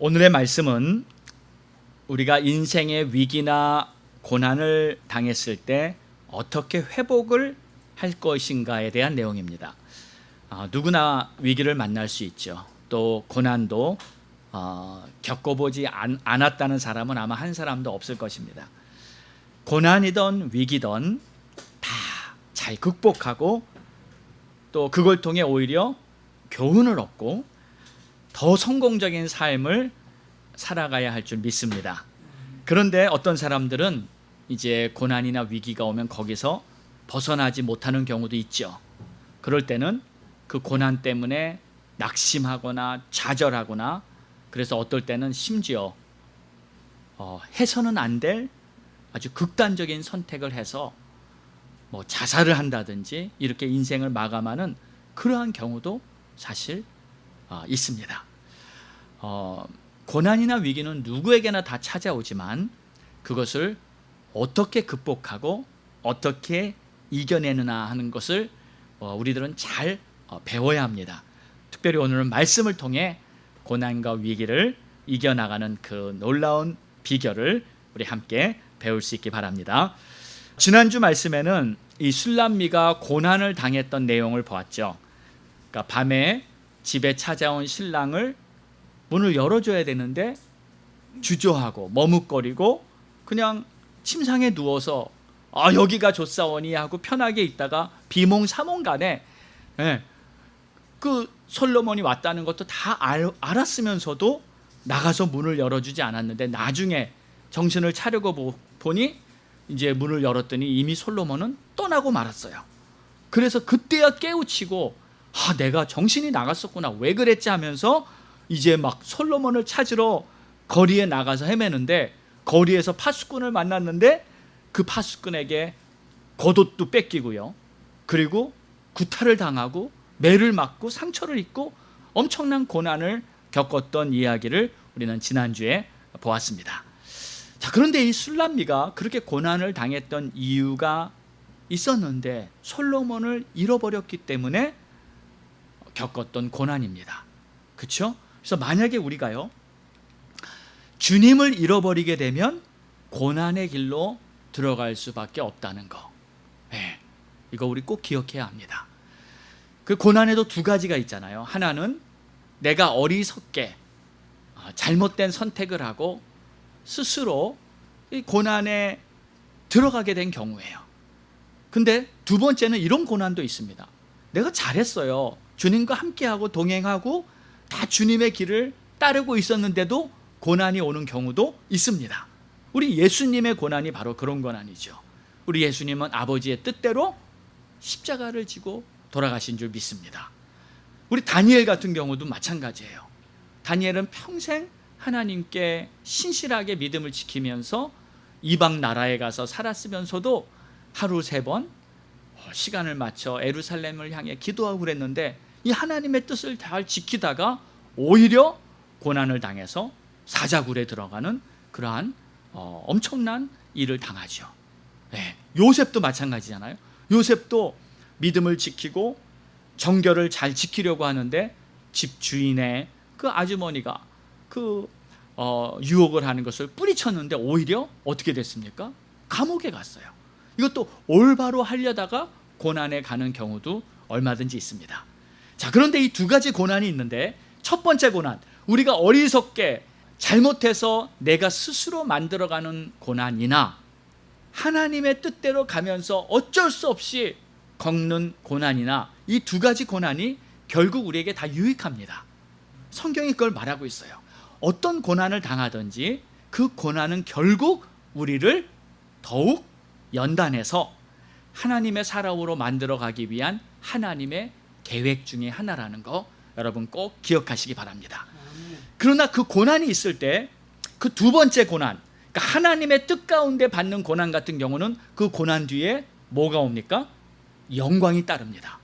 오늘의 말씀은 우리가 인생의 위기나 고난을 당했을 때 어떻게 회복을 할 것인가에 대한 내용입니다. 누구나 위기를 만날 수 있죠. 또 고난도 겪어보지 않았다는 사람은 아마 한 사람도 없을 것입니다. 고난이든 위기든 다 잘 극복하고 또 그걸 통해 오히려 교훈을 얻고 더 성공적인 삶을 살아가야 할 줄 믿습니다. 그런데 어떤 사람들은 이제 고난이나 위기가 오면 거기서 벗어나지 못하는 경우도 있죠. 그럴 때는 그 고난 때문에 낙심하거나 좌절하거나, 그래서 어떨 때는 심지어 해서는 안 될 아주 극단적인 선택을 해서 자살을 한다든지 이렇게 인생을 마감하는 그러한 경우도 사실 있습니다. 고난이나 위기는 누구에게나 다 찾아오지만 그것을 어떻게 극복하고 어떻게 이겨내느냐 하는 것을 우리들은 잘 배워야 합니다. 특별히 오늘은 말씀을 통해 고난과 위기를 이겨나가는 그 놀라운 비결을 우리 함께 배울 수 있기 바랍니다. 지난주 말씀에는 이 술람미가 고난을 당했던 내용을 보았죠. 그러니까 밤에 집에 찾아온 신랑을 문을 열어줘야 되는데 주저하고 머뭇거리고 그냥 침상에 누워서 여기가 좋사오니 하고 편하게 있다가 비몽사몽간에 그 솔로몬이 왔다는 것도 다 알았으면서도 나가서 문을 열어주지 않았는데, 나중에 정신을 차리고 보니 이제 문을 열었더니 이미 솔로몬은 떠나고 말았어요. 그래서 그때야 깨우치고 내가 정신이 나갔었구나, 왜 그랬지 하면서 이제 막 솔로몬을 찾으러 거리에 나가서 헤매는데, 거리에서 파수꾼을 만났는데 그 파수꾼에게 겉옷도 뺏기고요, 그리고 구타를 당하고 매를 맞고 상처를 입고 엄청난 고난을 겪었던 이야기를 우리는 지난주에 보았습니다. 자, 그런데 이 술람미가 그렇게 고난을 당했던 이유가 있었는데 솔로몬을 잃어버렸기 때문에 겪었던 고난입니다. 그렇죠? 그래서 만약에 우리가요, 주님을 잃어버리게 되면 고난의 길로 들어갈 수밖에 없다는 거, 이거 우리 꼭 기억해야 합니다. 그 고난에도 두 가지가 있잖아요. 하나는 내가 어리석게 잘못된 선택을 하고 스스로 이 고난에 들어가게 된 경우예요. 근데 두 번째는 이런 고난도 있습니다. 내가 잘했어요. 주님과 함께하고 동행하고 다 주님의 길을 따르고 있었는데도 고난이 오는 경우도 있습니다. 우리 예수님의 고난이 바로 그런 고난이죠. 우리 예수님은 아버지의 뜻대로 십자가를 지고 돌아가신 줄 믿습니다. 우리 다니엘 같은 경우도 마찬가지예요. 다니엘은 평생 하나님께 신실하게 믿음을 지키면서 이방 나라에 가서 살았으면서도 하루 3번 시간을 맞춰 예루살렘을 향해 기도하고 그랬는데, 이 하나님의 뜻을 잘 지키다가 오히려 고난을 당해서 사자굴에 들어가는 그러한 엄청난 일을 당하죠. 요셉도 마찬가지잖아요. 요셉도 믿음을 지키고 정결을 잘 지키려고 하는데 집 주인의 그 아주머니가 유혹을 하는 것을 뿌리쳤는데 오히려 어떻게 됐습니까? 감옥에 갔어요. 이것도 올바로 하려다가 고난에 가는 경우도 얼마든지 있습니다. 자, 그런데 이 두 가지 고난이 있는데, 첫 번째 고난, 우리가 어리석게 잘못해서 내가 스스로 만들어가는 고난이나 하나님의 뜻대로 가면서 어쩔 수 없이 겪는 고난이나, 이 두 가지 고난이 결국 우리에게 다 유익합니다. 성경이 그걸 말하고 있어요. 어떤 고난을 당하든지 그 고난은 결국 우리를 더욱 연단해서 하나님의 사람으로 만들어가기 위한 하나님의 계획 중에 하나라는 거 여러분 꼭 기억하시기 바랍니다. 그러나 그 고난이 있을 때 그 두 번째 고난, 그러니까 하나님의 뜻 가운데 받는 고난 같은 경우는 그 고난 뒤에 뭐가 옵니까? 영광이 따릅니다.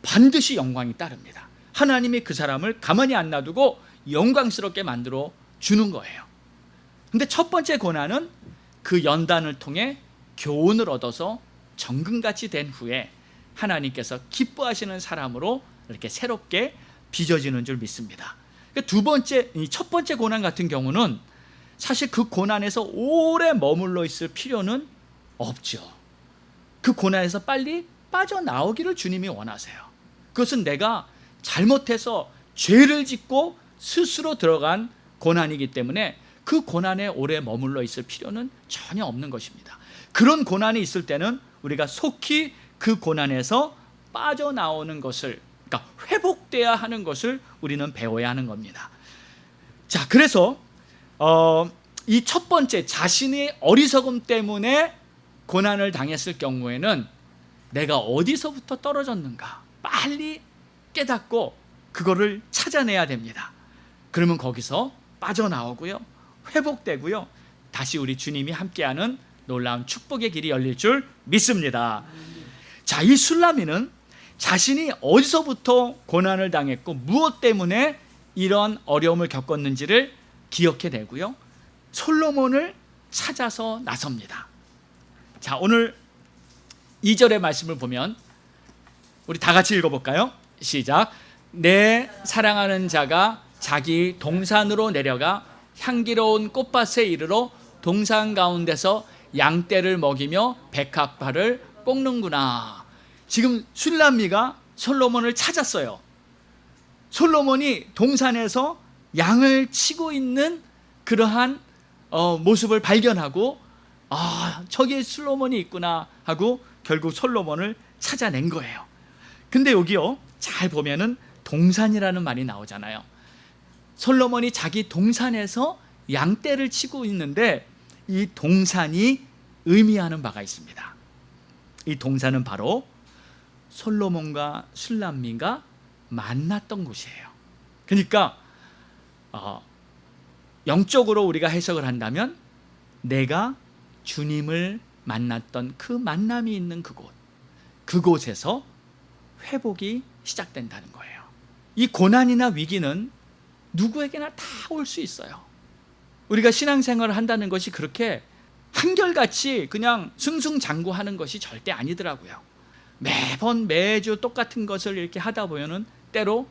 반드시 영광이 따릅니다. 하나님이 그 사람을 가만히 안 놔두고 영광스럽게 만들어 주는 거예요. 근데 첫 번째 고난은 그 연단을 통해 교훈을 얻어서 정금같이 된 후에 하나님께서 기뻐하시는 사람으로 이렇게 새롭게 빚어지는 줄 믿습니다. 두 번째, 이 첫 번째 고난 같은 경우는 사실 그 고난에서 오래 머물러 있을 필요는 없죠. 그 고난에서 빨리 빠져나오기를 주님이 원하세요. 그것은 내가 잘못해서 죄를 짓고 스스로 들어간 고난이기 때문에 그 고난에 오래 머물러 있을 필요는 전혀 없는 것입니다. 그런 고난이 있을 때는 우리가 속히 그 고난에서 빠져나오는 것을, 그러니까 회복돼야 하는 것을 우리는 배워야 하는 겁니다. 자, 그래서 이 첫 번째, 자신의 어리석음 때문에 고난을 당했을 경우에는 내가 어디서부터 떨어졌는가 빨리 깨닫고 그거를 찾아내야 됩니다. 그러면 거기서 빠져나오고요, 회복되고요, 다시 우리 주님이 함께하는 놀라운 축복의 길이 열릴 줄 믿습니다. 자, 이 술라미는 자신이 어디서부터 고난을 당했고 무엇 때문에 이런 어려움을 겪었는지를 기억해내고요, 솔로몬을 찾아서 나섭니다. 자, 오늘 2절의 말씀을 보면 우리 다 같이 읽어볼까요? 시작. 내 사랑하는 자가 자기 동산으로 내려가 향기로운 꽃밭에 이르러 동산 가운데서 양떼를 먹이며 백합화를 꺾는구나. 지금 술람미가 솔로몬을 찾았어요. 솔로몬이 동산에서 양을 치고 있는 그러한 모습을 발견하고, 저기에 솔로몬이 있구나 하고 결국 솔로몬을 찾아낸 거예요. 근데 여기요, 잘 보면은 동산이라는 말이 나오잖아요. 솔로몬이 자기 동산에서 양떼를 치고 있는데 이 동산이 의미하는 바가 있습니다. 이 동산은 바로 솔로몬과 술람미가 만났던 곳이에요. 그러니까 영적으로 우리가 해석을 한다면 내가 주님을 만났던 그 만남이 있는 그곳에서 회복이 시작된다는 거예요. 이 고난이나 위기는 누구에게나 다 올 수 있어요. 우리가 신앙생활을 한다는 것이 그렇게 한결같이 그냥 승승장구하는 것이 절대 아니더라고요. 매주 똑같은 것을 이렇게 하다 보면은 때로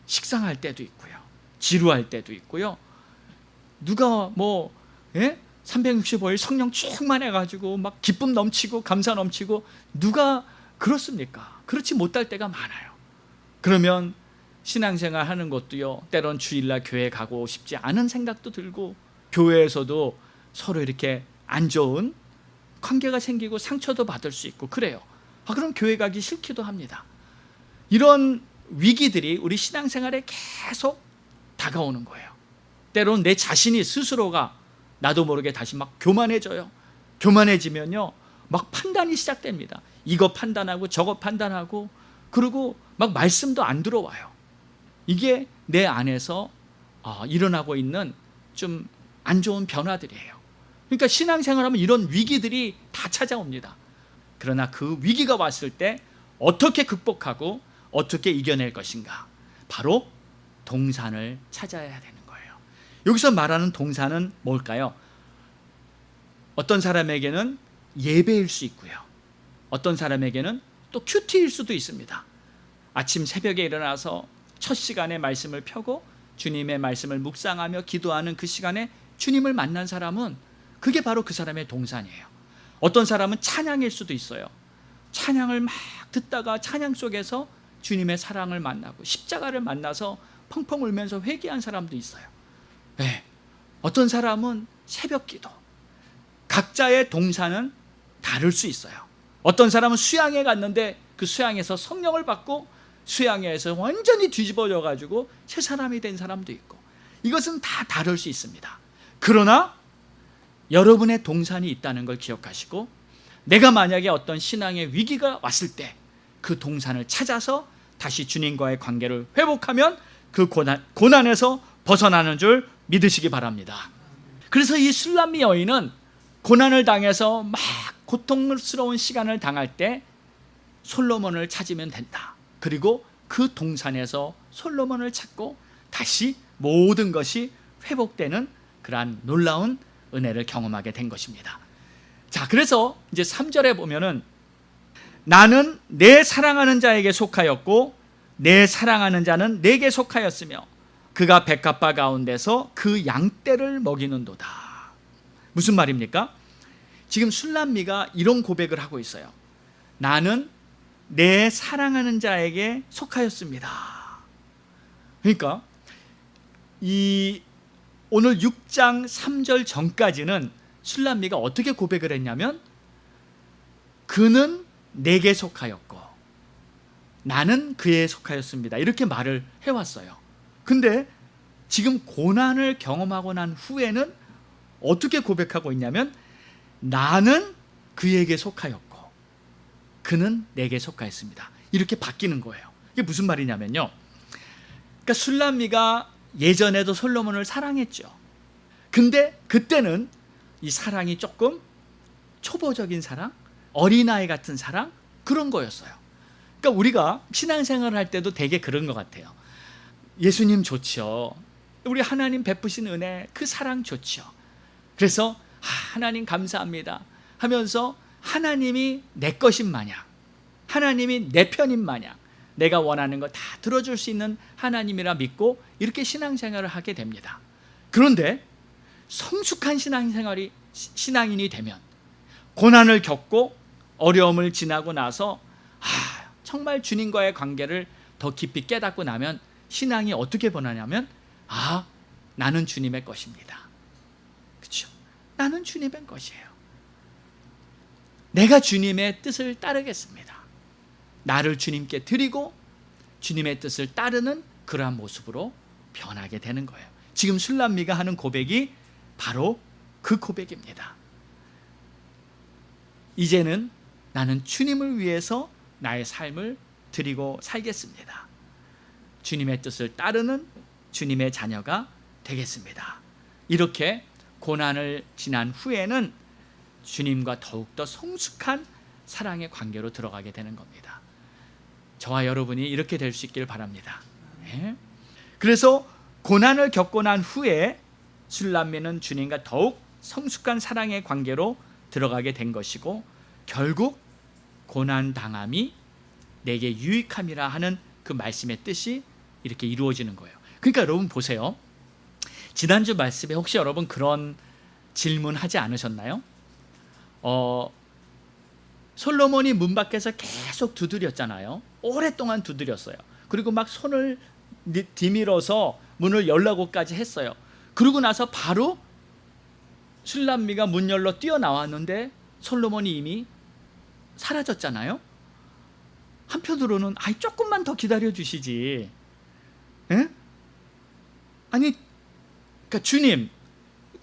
식상할 때도 있고요, 지루할 때도 있고요. 누가 365일 성령 충만해가지고 막 기쁨 넘치고 감사 넘치고 누가 그렇습니까? 그렇지 못할 때가 많아요. 그러면 신앙생활 하는 것도요, 때론 주일날 교회 가고 싶지 않은 생각도 들고, 교회에서도 서로 이렇게 안 좋은 관계가 생기고 상처도 받을 수 있고 그래요. 그럼 교회 가기 싫기도 합니다. 이런 위기들이 우리 신앙생활에 계속 다가오는 거예요. 때론 내 자신이 스스로가 나도 모르게 다시 막 교만해져요. 교만해지면요, 막 판단이 시작됩니다. 이거 판단하고 저거 판단하고, 그리고 막 말씀도 안 들어와요. 이게 내 안에서 일어나고 있는 좀 안 좋은 변화들이에요. 그러니까 신앙생활하면 이런 위기들이 다 찾아옵니다. 그러나 그 위기가 왔을 때 어떻게 극복하고 어떻게 이겨낼 것인가, 바로 동산을 찾아야 되는 거예요. 여기서 말하는 동산은 뭘까요? 어떤 사람에게는 예배일 수 있고요, 어떤 사람에게는 또 큐티일 수도 있습니다. 아침 새벽에 일어나서 첫 시간에 말씀을 펴고 주님의 말씀을 묵상하며 기도하는 그 시간에 주님을 만난 사람은 그게 바로 그 사람의 동산이에요. 어떤 사람은 찬양일 수도 있어요. 찬양을 막 듣다가 찬양 속에서 주님의 사랑을 만나고 십자가를 만나서 펑펑 울면서 회개한 사람도 있어요. 네. 어떤 사람은 새벽 기도. 각자의 동산은 다를 수 있어요. 어떤 사람은 수양에 갔는데 그 수양에서 성령을 받고 수양에서 완전히 뒤집어져 가지고 새 사람이 된 사람도 있고, 이것은 다 다를 수 있습니다. 그러나 여러분의 동산이 있다는 걸 기억하시고, 내가 만약에 어떤 신앙의 위기가 왔을 때 그 동산을 찾아서 다시 주님과의 관계를 회복하면 그 고난에서 벗어나는 줄 믿으시기 바랍니다. 그래서 이 술람미 여인은 고난을 당해서 막 고통스러운 시간을 당할 때 솔로몬을 찾으면 된다. 그리고 그 동산에서 솔로몬을 찾고 다시 모든 것이 회복되는 그러한 놀라운 은혜를 경험하게 된 것입니다. 자, 그래서 이제 3절에 보면은 나는 내 사랑하는 자에게 속하였고 내 사랑하는 자는 내게 속하였으며 그가 백합화 가운데서 그 양떼를 먹이는도다. 무슨 말입니까? 지금 술람미가 이런 고백을 하고 있어요. 나는 내 사랑하는 자에게 속하였습니다. 그러니까 이 오늘 6장 3절 전까지는 술람미가 어떻게 고백을 했냐면 그는 내게 속하였고 나는 그에 속하였습니다. 이렇게 말을 해왔어요. 근데 지금 고난을 경험하고 난 후에는 어떻게 고백하고 있냐면 나는 그에게 속하였고 그는 내게 속하였습니다. 이렇게 바뀌는 거예요. 이게 무슨 말이냐면요, 그러니까 술람미가 예전에도 솔로몬을 사랑했죠. 근데 그때는 이 사랑이 조금 초보적인 사랑, 어린아이 같은 사랑, 그런 거였어요. 그러니까 우리가 신앙생활을 할 때도 되게 그런 것 같아요. 예수님 좋죠. 우리 하나님 베푸신 은혜, 그 사랑 좋죠. 그래서 하나님 감사합니다 하면서 하나님이 내 것인 마냥, 하나님이 내 편인 마냥 내가 원하는 거 다 들어줄 수 있는 하나님이라 믿고 이렇게 신앙생활을 하게 됩니다. 그런데 성숙한 신앙인이 되면 고난을 겪고 어려움을 지나고 나서 정말 주님과의 관계를 더 깊이 깨닫고 나면 신앙이 어떻게 변하냐면 나는 주님의 것입니다. 그렇죠? 나는 주님의 것이에요. 내가 주님의 뜻을 따르겠습니다. 나를 주님께 드리고 주님의 뜻을 따르는 그러한 모습으로 변하게 되는 거예요. 지금 술람미가 하는 고백이 바로 그 고백입니다. 이제는 나는 주님을 위해서 나의 삶을 드리고 살겠습니다. 주님의 뜻을 따르는 주님의 자녀가 되겠습니다. 이렇게 고난을 지난 후에는 주님과 더욱더 성숙한 사랑의 관계로 들어가게 되는 겁니다. 저와 여러분이 이렇게 될 수 있기를 바랍니다. 그래서 고난을 겪고 난 후에 술람미는 주님과 더욱 성숙한 사랑의 관계로 들어가게 된 것이고 결국 고난당함이 내게 유익함이라 하는 그 말씀의 뜻이 이렇게 이루어지는 거예요. 그러니까 여러분 보세요. 지난주 말씀에 혹시 여러분 그런 질문하지 않으셨나요? 솔로몬이 문 밖에서 계속 두드렸잖아요. 오랫동안 두드렸어요. 그리고 막 손을 디밀어서 문을 열라고까지 했어요. 그러고 나서 바로 술람미가 문 열러 뛰어나왔는데 솔로몬이 이미 사라졌잖아요. 한편으로는 조금만 더 기다려 주시지. 아니, 그러니까 주님,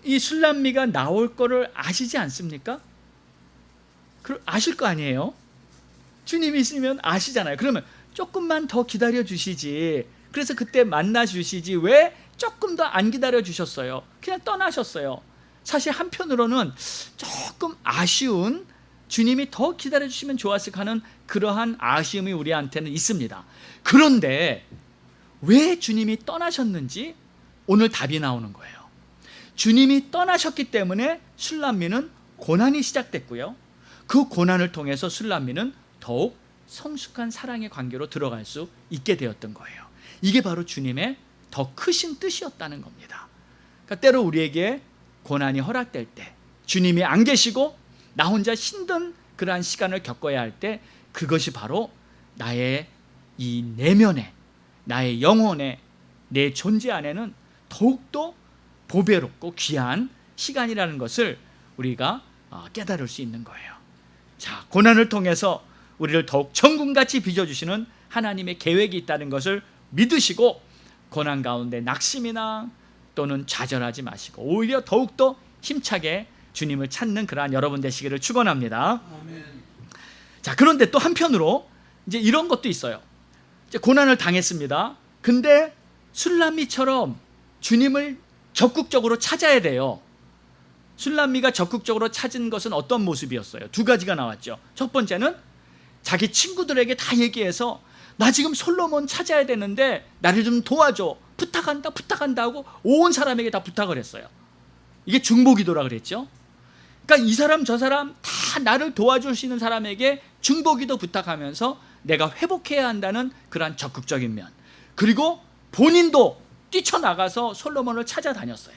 이 술람미가 나올 거를 아시지 않습니까? 아실 거 아니에요? 주님이 있으면 아시잖아요. 그러면 조금만 더 기다려 주시지. 그래서 그때 만나 주시지 왜 조금 더 안 기다려 주셨어요? 그냥 떠나셨어요. 사실 한편으로는 조금 아쉬운, 주님이 더 기다려 주시면 좋았을 하는 그러한 아쉬움이 우리한테는 있습니다. 그런데 왜 주님이 떠나셨는지 오늘 답이 나오는 거예요. 주님이 떠나셨기 때문에 술람미는 고난이 시작됐고요. 그 고난을 통해서 술람미는 더욱 성숙한 사랑의 관계로 들어갈 수 있게 되었던 거예요. 이게 바로 주님의 더 크신 뜻이었다는 겁니다. 그러니까 때로 우리에게 고난이 허락될 때, 주님이 안 계시고 나 혼자 힘든 그러한 시간을 겪어야 할 때, 그것이 바로 나의 이 내면에, 나의 영혼에, 내 존재 안에는 더욱더 보배롭고 귀한 시간이라는 것을 우리가 깨달을 수 있는 거예요. 자, 고난을 통해서 우리를 더욱 천군같이 빚어주시는 하나님의 계획이 있다는 것을 믿으시고 고난 가운데 낙심이나 또는 좌절하지 마시고 오히려 더욱더 힘차게 주님을 찾는 그러한 여러분 되시기를 축원합니다. 아멘. 자, 그런데 또 한편으로 이제 이런 것도 있어요. 이제 고난을 당했습니다. 근데 술람미처럼 주님을 적극적으로 찾아야 돼요. 술람미가 적극적으로 찾은 것은 어떤 모습이었어요? 두 가지가 나왔죠. 첫 번째는 자기 친구들에게 다 얘기해서 나 지금 솔로몬 찾아야 되는데 나를 좀 도와줘, 부탁한다 하고 온 사람에게 다 부탁을 했어요. 이게 중보기도라 그랬죠. 그러니까 이 사람 저 사람 다 나를 도와줄 수 있는 사람에게 중보기도 부탁하면서 내가 회복해야 한다는 그러한 적극적인 면, 그리고 본인도 뛰쳐나가서 솔로몬을 찾아다녔어요.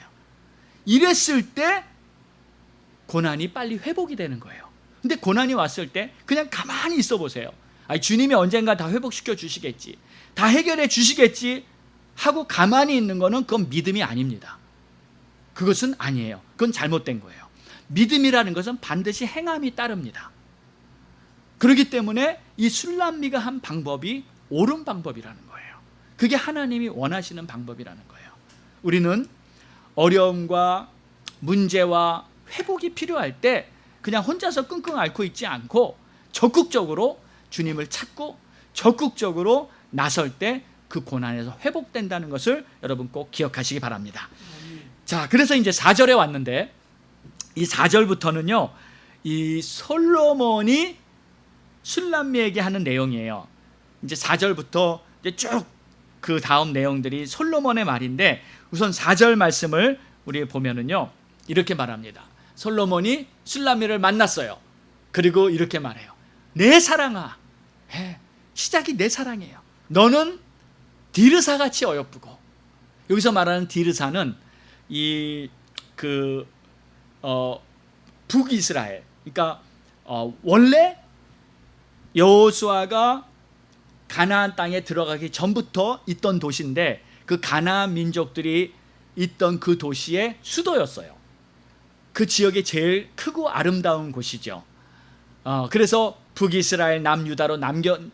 이랬을 때 고난이 빨리 회복이 되는 거예요. 근데 고난이 왔을 때 그냥 가만히 있어 보세요. 아니, 주님이 언젠가 다 회복시켜 주시겠지, 다 해결해 주시겠지 하고 가만히 있는 거는 그건 믿음이 아닙니다. 그것은 아니에요. 그건 잘못된 거예요. 믿음이라는 것은 반드시 행함이 따릅니다. 그렇기 때문에 이 술람미가 한 방법이 옳은 방법이라는 거예요. 그게 하나님이 원하시는 방법이라는 거예요. 우리는 어려움과 문제와 회복이 필요할 때 그냥 혼자서 끙끙 앓고 있지 않고 적극적으로 주님을 찾고 적극적으로 나설 때 그 고난에서 회복된다는 것을 여러분 꼭 기억하시기 바랍니다. 자, 그래서 이제 4절에 왔는데, 이 4절부터는요 이 솔로몬이 술람미에게 하는 내용이에요. 이제 4절부터 이제 쭉 그 다음 내용들이 솔로몬의 말인데, 우선 4절 말씀을 우리 보면은요 이렇게 말합니다. 솔로몬이 술람미를 만났어요. 그리고 이렇게 말해요. 내 사랑아. 시작이 내 사랑이에요. 너는 디르사같이 어여쁘고, 여기서 말하는 디르사는 북이스라엘, 그러니까 원래 여호수아가 가나안 땅에 들어가기 전부터 있던 도시인데, 그 가나안 민족들이 있던 그 도시의 수도였어요. 그 지역이 제일 크고 아름다운 곳이죠. 그래서 북이스라엘, 남유다로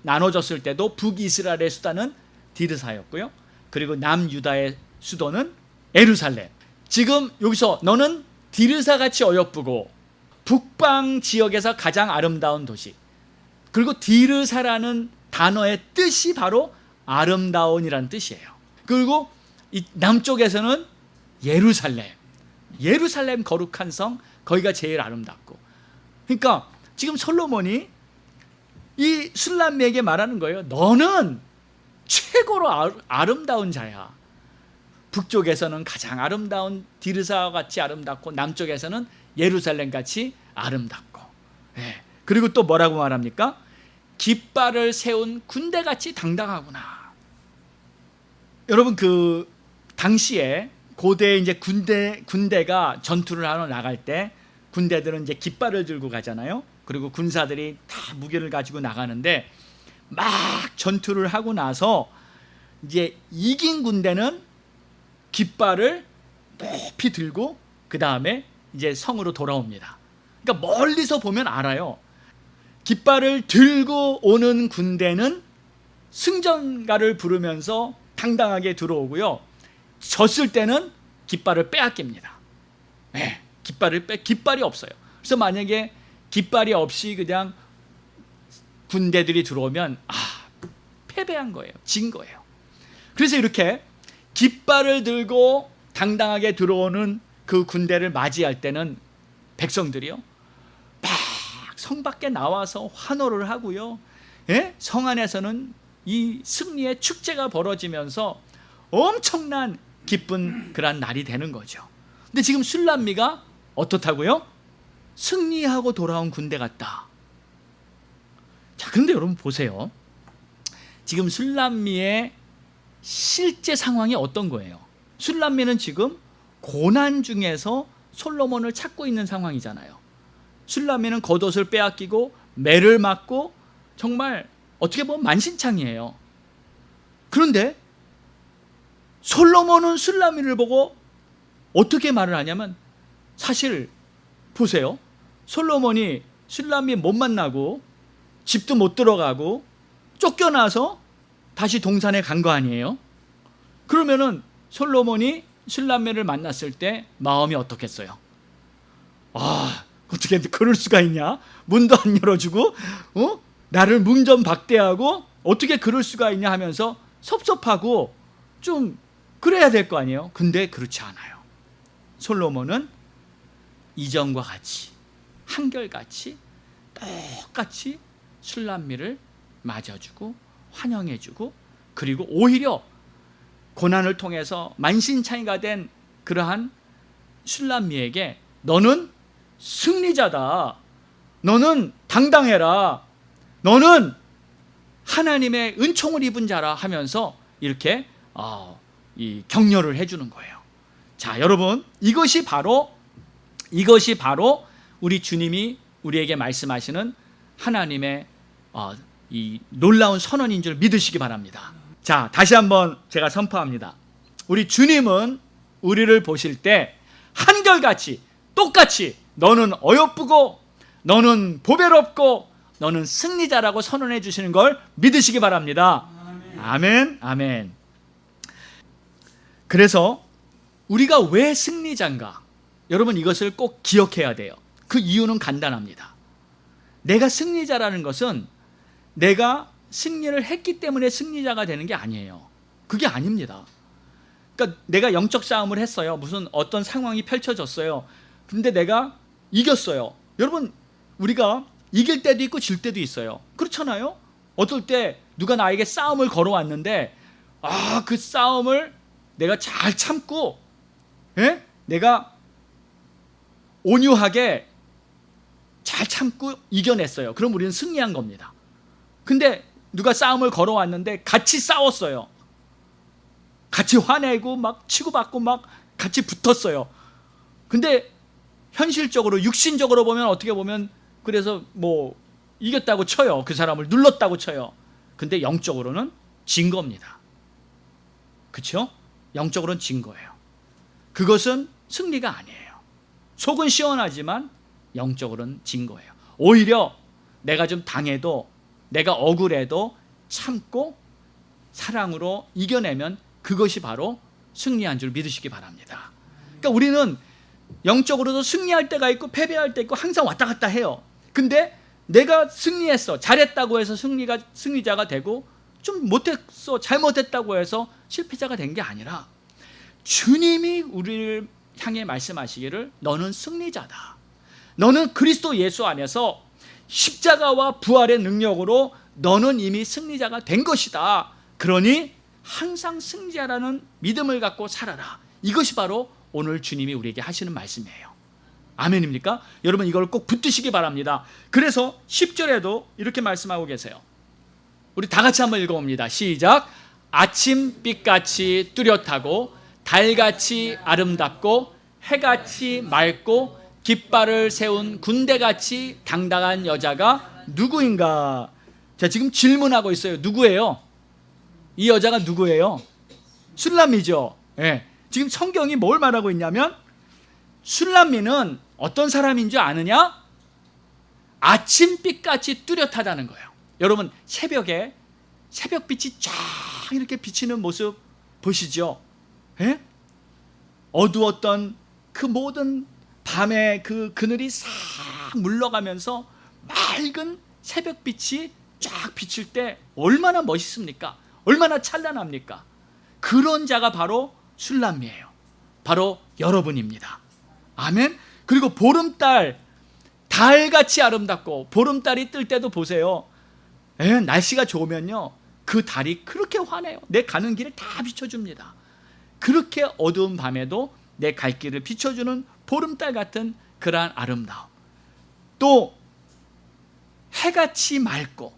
나눠졌을 때도 북이스라엘의 수도는 디르사였고요. 그리고 남유다의 수도는 예루살렘. 지금 여기서 너는 디르사같이 어여쁘고 북방 지역에서 가장 아름다운 도시. 그리고 디르사라는 단어의 뜻이 바로 아름다운이라는 뜻이에요. 그리고 이 남쪽에서는 예루살렘 거룩한 성, 거기가 제일 아름답고. 그러니까 지금 솔로몬이 이 술람미에게 말하는 거예요. 너는 최고로 아름다운 자야. 북쪽에서는 가장 아름다운 디르사와 같이 아름답고, 남쪽에서는 예루살렘 같이 아름답고. 그리고 또 뭐라고 말합니까? 깃발을 세운 군대같이 당당하구나. 여러분, 그 당시에 고대 이제 군대가 전투를 하러 나갈 때 군대들은 이제 깃발을 들고 가잖아요. 그리고 군사들이 다 무기를 가지고 나가는데, 막 전투를 하고 나서 이제 이긴 군대는 깃발을 높이 들고 그 다음에 이제 성으로 돌아옵니다. 그러니까 멀리서 보면 알아요. 깃발을 들고 오는 군대는 승전가를 부르면서 당당하게 들어오고요, 졌을 때는 깃발을 빼앗깁니다. 깃발이 없어요. 그래서 만약에 깃발이 없이 그냥 군대들이 들어오면 패배한 거예요. 진 거예요. 그래서 이렇게 깃발을 들고 당당하게 들어오는 그 군대를 맞이할 때는 백성들이요 막 성 밖에 나와서 환호를 하고요, 성 안에서는 이 승리의 축제가 벌어지면서 엄청난 기쁜 그런 날이 되는 거죠. 근데 지금 술람미가 어떻다고요? 승리하고 돌아온 군대 같다. 자, 그런데 여러분 보세요. 지금 술람미의 실제 상황이 어떤 거예요? 술람미는 지금 고난 중에서 솔로몬을 찾고 있는 상황이잖아요. 술람미는 겉옷을 빼앗기고 매를 맞고 정말 어떻게 보면 만신창이에요. 그런데 솔로몬은 술람미를 보고 어떻게 말을 하냐면, 사실 보세요. 솔로몬이 술람미 못 만나고 집도 못 들어가고 쫓겨나서 다시 동산에 간 거 아니에요? 그러면은 솔로몬이 술람미를 만났을 때 마음이 어떻겠어요? 어떻게 그럴 수가 있냐? 문도 안 열어주고 나를 문전박대하고 어떻게 그럴 수가 있냐 하면서 섭섭하고 좀 그래야 될 거 아니에요? 근데 그렇지 않아요. 솔로몬은 이전과 같이 한결같이 똑같이 술람미를 맞아주고 환영해주고, 그리고 오히려 고난을 통해서 만신창이가 된 그러한 술람미에게 너는 승리자다, 너는 당당해라, 너는 하나님의 은총을 입은 자라 하면서 이렇게 이 격려를 해주는 거예요. 자, 여러분, 이것이 바로 우리 주님이 우리에게 말씀하시는 하나님의 이 놀라운 선언인 줄 믿으시기 바랍니다. 자, 다시 한번 제가 선포합니다. 우리 주님은 우리를 보실 때 한결같이 똑같이 너는 어여쁘고 너는 보배롭고 너는 승리자라고 선언해 주시는 걸 믿으시기 바랍니다. 아멘, 아멘. 그래서 우리가 왜 승리자인가? 여러분, 이것을 꼭 기억해야 돼요. 그 이유는 간단합니다. 내가 승리자라는 것은 내가 승리를 했기 때문에 승리자가 되는 게 아니에요. 그게 아닙니다. 그러니까 내가 영적 싸움을 했어요. 무슨 어떤 상황이 펼쳐졌어요. 근데 내가 이겼어요. 여러분, 우리가 이길 때도 있고 질 때도 있어요. 그렇잖아요? 어떨 때 누가 나에게 싸움을 걸어왔는데 그 싸움을 내가 잘 참고 내가 온유하게 잘 참고 이겨냈어요. 그럼 우리는 승리한 겁니다. 근데 누가 싸움을 걸어왔는데 같이 싸웠어요. 같이 화내고 막 치고받고 막 같이 붙었어요. 근데 현실적으로 육신적으로 보면 어떻게 보면 그래서 뭐 이겼다고 쳐요. 그 사람을 눌렀다고 쳐요. 근데 영적으로는 진 겁니다. 그렇죠? 영적으로는 진 거예요. 그것은 승리가 아니에요. 속은 시원하지만 영적으로는 진 거예요. 오히려 내가 좀 당해도 내가 억울해도 참고 사랑으로 이겨내면 그것이 바로 승리한 줄 믿으시기 바랍니다. 그러니까 우리는 영적으로도 승리할 때가 있고 패배할 때 있고 항상 왔다 갔다 해요. 근데 내가 승리했어, 잘했다고 해서 승리자가 되고 좀 못했어, 잘못했다고 해서 실패자가 된 게 아니라 주님이 우리를 향해 말씀하시기를 너는 승리자다. 너는 그리스도 예수 안에서 십자가와 부활의 능력으로 너는 이미 승리자가 된 것이다. 그러니 항상 승리자라는 믿음을 갖고 살아라. 이것이 바로 오늘 주님이 우리에게 하시는 말씀이에요. 아멘입니까? 여러분, 이걸 꼭 붙드시기 바랍니다. 그래서 10절에도 이렇게 말씀하고 계세요. 우리 다 같이 한번 읽어봅니다. 시작. 아침빛같이 뚜렷하고 달같이 아름답고 해같이 맑고 깃발을 세운 군대같이 당당한 여자가 누구인가? 자, 지금 질문하고 있어요. 누구예요? 이 여자가 누구예요? 술람미죠. 네. 지금 성경이 뭘 말하고 있냐면 술람미는 어떤 사람인 줄 아느냐? 아침빛같이 뚜렷하다는 거예요. 여러분, 새벽에 새벽빛이 쫙 이렇게 비치는 모습 보시죠? 예? 어두웠던 그 모든 밤에 그 그늘이 싹 물러가면서 맑은 새벽빛이 쫙 비칠 때 얼마나 멋있습니까? 얼마나 찬란합니까? 그런 자가 바로 술람미예요. 바로 여러분입니다. 아멘. 그리고 보름달, 달같이 아름답고 보름달이 뜰 때도 보세요. 날씨가 좋으면요 그 달이 그렇게 환해요. 내 가는 길을 다 비춰줍니다. 그렇게 어두운 밤에도 내 갈 길을 비춰주는 보름달 같은 그러한 아름다움. 또 해같이 맑고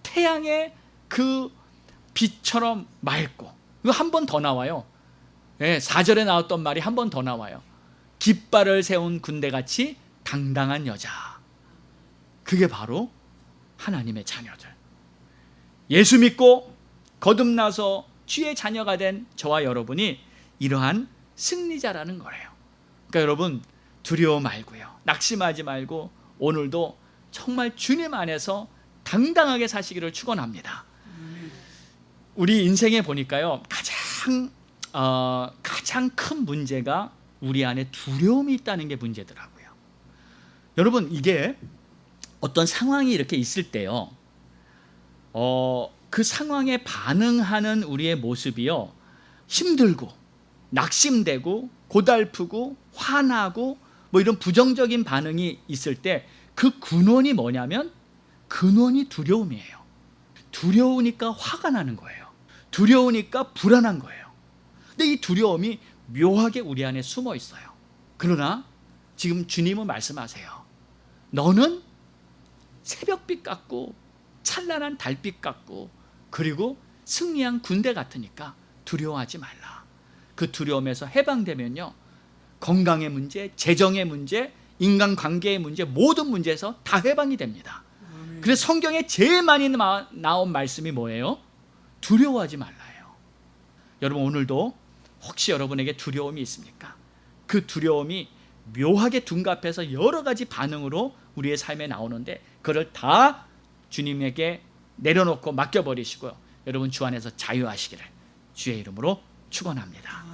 태양의 그 빛처럼 맑고, 이거 한 번 더 나와요. 4절에 나왔던 말이 한 번 더 나와요. 깃발을 세운 군대같이 당당한 여자. 그게 바로 하나님의 자녀들. 예수 믿고 거듭나서 주의 자녀가 된 저와 여러분이 이러한 승리자라는 거예요. 그러니까 여러분, 두려워 말고요, 낙심하지 말고 오늘도 정말 주님 안에서 당당하게 사시기를 축원합니다. 우리 인생에 보니까요 가장 큰 문제가 우리 안에 두려움이 있다는 게 문제더라고요. 여러분, 이게 어떤 상황이 이렇게 있을 때요 그 상황에 반응하는 우리의 모습이요 힘들고 낙심되고 고달프고 화나고 뭐 이런 부정적인 반응이 있을 때 그 근원이 뭐냐면 근원이 두려움이에요. 두려우니까 화가 나는 거예요. 두려우니까 불안한 거예요. 근데 이 두려움이 묘하게 우리 안에 숨어 있어요. 그러나 지금 주님은 말씀하세요. 너는 새벽빛 같고 찬란한 달빛 같고 그리고 승리한 군대 같으니까 두려워하지 말라. 그 두려움에서 해방되면요, 건강의 문제, 재정의 문제, 인간관계의 문제, 모든 문제에서 다 해방이 됩니다. 그래서 성경에 제일 많이 나온 말씀이 뭐예요? 두려워하지 말라예요. 여러분, 오늘도 혹시 여러분에게 두려움이 있습니까? 그 두려움이 묘하게 둔갑해서 여러 가지 반응으로 우리의 삶에 나오는데, 그걸 다 주님에게 내려놓고 맡겨버리시고요, 여러분 주 안에서 자유하시기를 주의 이름으로 축원합니다.